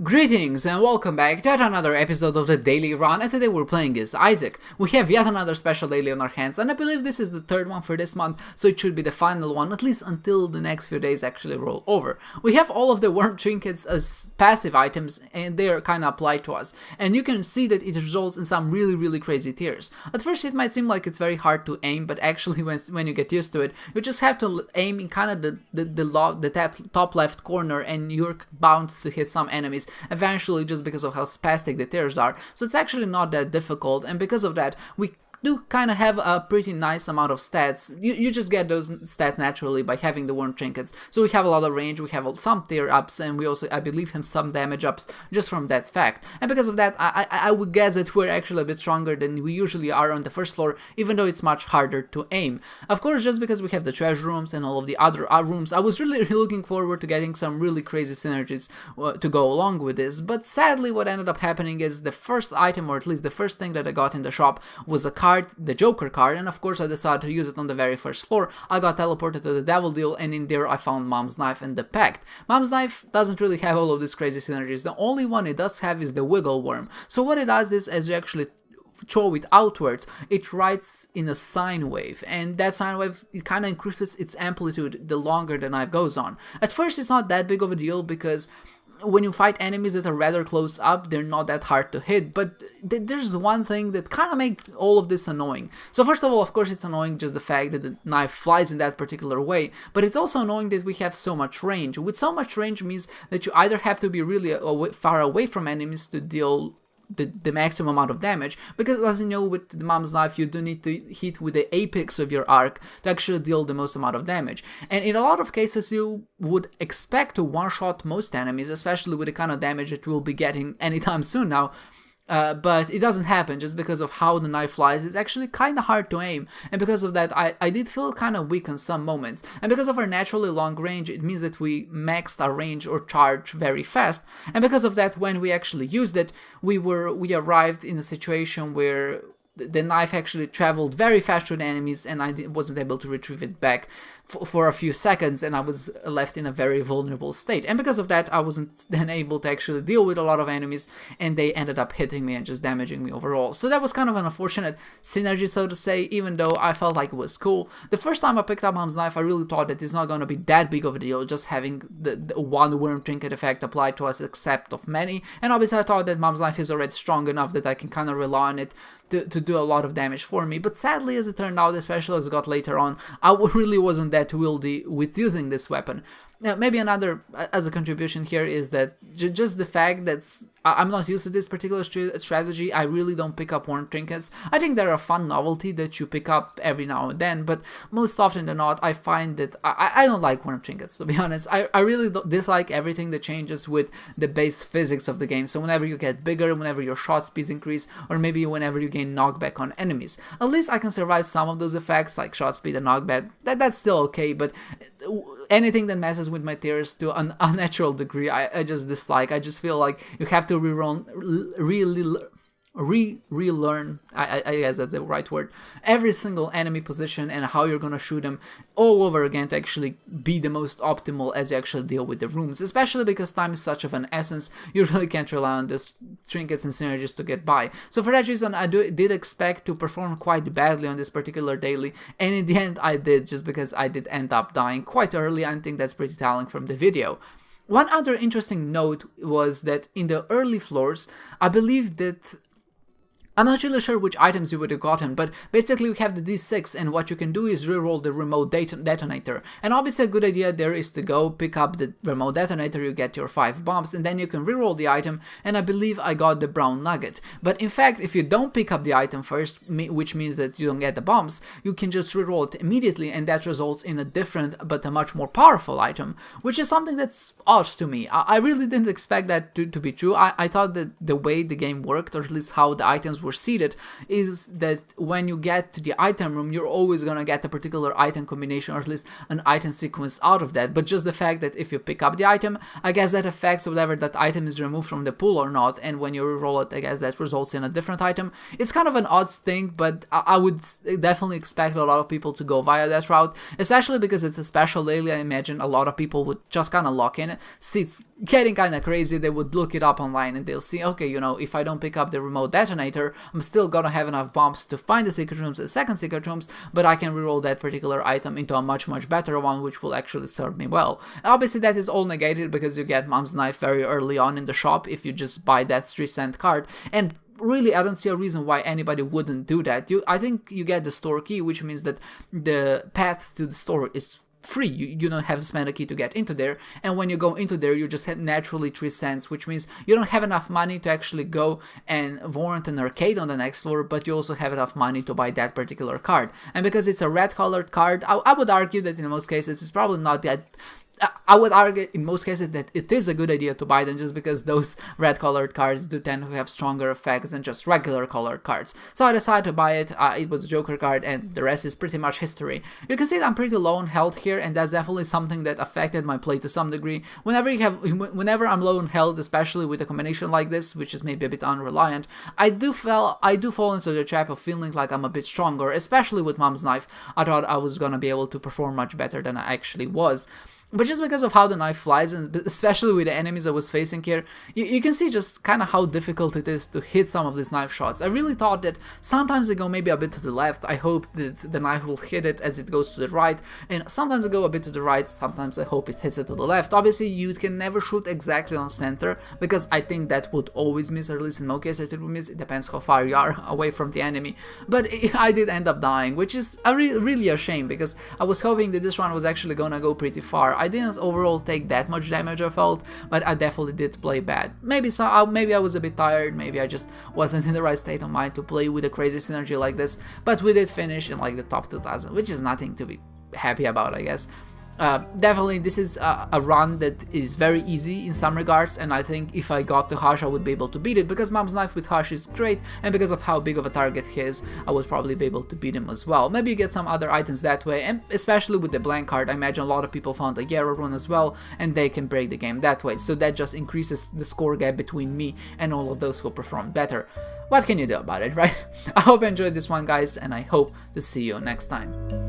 Greetings and welcome back to yet another episode of the Daily Run, and today we're playing as Isaac. We have yet another special daily on our hands, and I believe this is the third one for this month, so it should be the final one, at least until the next few days actually roll over. We have all of the worm trinkets as passive items, and they are kinda applied to us, and you can see that it results in some really crazy tiers. At first it might seem like it's very hard to aim, but actually when you get used to it, you just have to aim in kinda the top left corner, and you're bound to hit some enemies eventually, just because of how spastic the tiers are. So it's actually not that difficult, and because of that we do kind of have a pretty nice amount of stats. You just get those stats naturally by having the worm trinkets. So we have a lot of range, we have some tier ups, and we also, I believe, have some damage ups just from that fact. And because of that, I would guess that we're actually a bit stronger than we usually are on the first floor, even though it's much harder to aim. Of course, just because we have the treasure rooms and all of the other rooms, I was really looking forward to getting some really crazy synergies to go along with this. But sadly, what ended up happening is the first item, or at least the first thing that I got in the shop, was a card, the Joker card, and of course I decided to use it on the very first floor. I got teleported to the Devil Deal, and in there I found Mom's Knife and the Pact. Mom's Knife doesn't really have all of these crazy synergies. The only one it does have is the Wiggle Worm. So what it does is, as you actually throw it outwards, it writes in a sine wave, and that sine wave, it kind of increases its amplitude the longer the knife goes on. At first it's not that big of a deal, because when you fight enemies that are rather close up, they're not that hard to hit, but there's one thing that kind of makes all of this annoying. So first of all, of course, it's annoying just the fact that the knife flies in that particular way, but it's also annoying that we have so much range. With so much range means that you either have to be really far away from enemies to deal the maximum amount of damage, because as you know, with the Mom's Knife you do need to hit with the apex of your arc to actually deal the most amount of damage, and in a lot of cases you would expect to one-shot most enemies, especially with the kind of damage that we'll be getting anytime soon now. But it doesn't happen just because of how the knife flies. It's actually kind of hard to aim, and because of that I did feel kind of weak in some moments. And because of our naturally long range, it means that we maxed our range or charge very fast, and because of that, when we actually used it, we arrived in a situation where the knife actually traveled very fast through the enemies, and I wasn't able to retrieve it back for a few seconds, and I was left in a very vulnerable state. And because of that, I wasn't then able to actually deal with a lot of enemies, and they ended up hitting me and just damaging me overall. So that was kind of an unfortunate synergy, so to say, even though I felt like it was cool. The first time I picked up Mom's Knife, I really thought that it's not going to be that big of a deal, just having the one worm trinket effect applied to us, except of many. And obviously I thought that Mom's Knife is already strong enough that I can kind of rely on it to do a lot of damage for me. But sadly, as it turned out, especially as it got later on, I really wasn't that wieldy with using this weapon. Now, maybe another, as a contribution here, is that just the fact that I'm not used to this particular strategy. I really don't pick up worm trinkets. I think they're a fun novelty that you pick up every now and then, but most often than not, I find that I don't like worm trinkets, to be honest. I really dislike everything that changes with the base physics of the game. So whenever you get bigger, whenever your shot speeds increase, or maybe whenever you gain knockback on enemies. At least I can survive some of those effects, like shot speed and knockback. That's still okay, but anything that messes with my tiers to an unnatural degree, I just dislike. I just feel like you have to relearn, I guess that's the right word, every single enemy position and how you're gonna shoot them all over again to actually be the most optimal as you actually deal with the rooms, especially because time is such of an essence. You really can't rely on these trinkets and synergies to get by. So for that reason, I did expect to perform quite badly on this particular daily, and in the end I did, just because I did end up dying quite early. I think that's pretty telling from the video. One other interesting note was that in the early floors, I believe that, I'm not really sure which items you would have gotten, but basically you have the D6, and what you can do is reroll the remote detonator. And obviously a good idea there is to go pick up the remote detonator, you get your 5 bombs, and then you can reroll the item, and I believe I got the brown nugget. But in fact, if you don't pick up the item first, which means that you don't get the bombs, you can just reroll it immediately, and that results in a different but a much more powerful item, which is something that's odd to me. I really didn't expect that to be true. I thought that the way the game worked, or at least how the items were seeded, is that when you get to the item room, you're always gonna get a particular item combination, or at least an item sequence out of that. But just the fact that if you pick up the item, I guess that affects whether that item is removed from the pool or not, and when you reroll it, I guess that results in a different item. It's kind of an odd thing, but I would definitely expect a lot of people to go via that route, especially because it's a special daily. I imagine a lot of people would just kind of lock in, see it's getting kind of crazy, they would look it up online and they'll see, okay, you know, if I don't pick up the remote detonator, I'm still gonna have enough bombs to find the secret rooms, the second secret rooms, but I can reroll that particular item into a much better one, which will actually serve me well. Obviously that is all negated because you get Mom's Knife very early on in the shop if you just buy that 3-cent card, and really, I don't see a reason why anybody wouldn't do that. I think you get the store key, which means that the path to the store is free. You don't have to spend a key to get into there, and when you go into there, you just have naturally 3 cents, which means you don't have enough money to actually go and warrant an arcade on the next floor, but you also have enough money to buy that particular card. And because it's a red colored card, I would argue that in most cases it's probably not that. I would argue in most cases that it is a good idea to buy them, just because those red colored cards do tend to have stronger effects than just regular colored cards. So I decided to buy it. It was a Joker card, and the rest is pretty much history. You can see that I'm pretty low on health here, and that's definitely something that affected my play to some degree. Whenever I'm low on health, especially with a combination like this, which is maybe a bit unreliant, I do fall into the trap of feeling like I'm a bit stronger, especially with Mom's Knife. I thought I was gonna be able to perform much better than I actually was. But just because of how the knife flies, and especially with the enemies I was facing here, you can see just kind of how difficult it is to hit some of these knife shots. I really thought that sometimes they go maybe a bit to the left. I hope that the knife will hit it as it goes to the right, and sometimes they go a bit to the right, sometimes I hope it hits it to the left. Obviously, you can never shoot exactly on center, because I think that would always miss, or at least in most cases it would miss. It depends how far you are away from the enemy. But I did end up dying, which is really a shame, because I was hoping that this run was actually gonna go pretty far. I didn't overall take that much damage, I felt, but I definitely did play bad. Maybe I was a bit tired, maybe I just wasn't in the right state of mind to play with a crazy synergy like this, but we did finish in like the top 2000, which is nothing to be happy about, I guess. Definitely this is a run that is very easy in some regards, and I think if I got to Hush I would be able to beat it, because Mom's Knife with Hush is great, and because of how big of a target he is, I would probably be able to beat him as well. Maybe you get some other items that way, and especially with the blank card, I imagine a lot of people found the Yarrow rune as well, and they can break the game that way, so that just increases the score gap between me and all of those who perform better. What can you do about it, right? I hope you enjoyed this one, guys, and I hope to see you next time.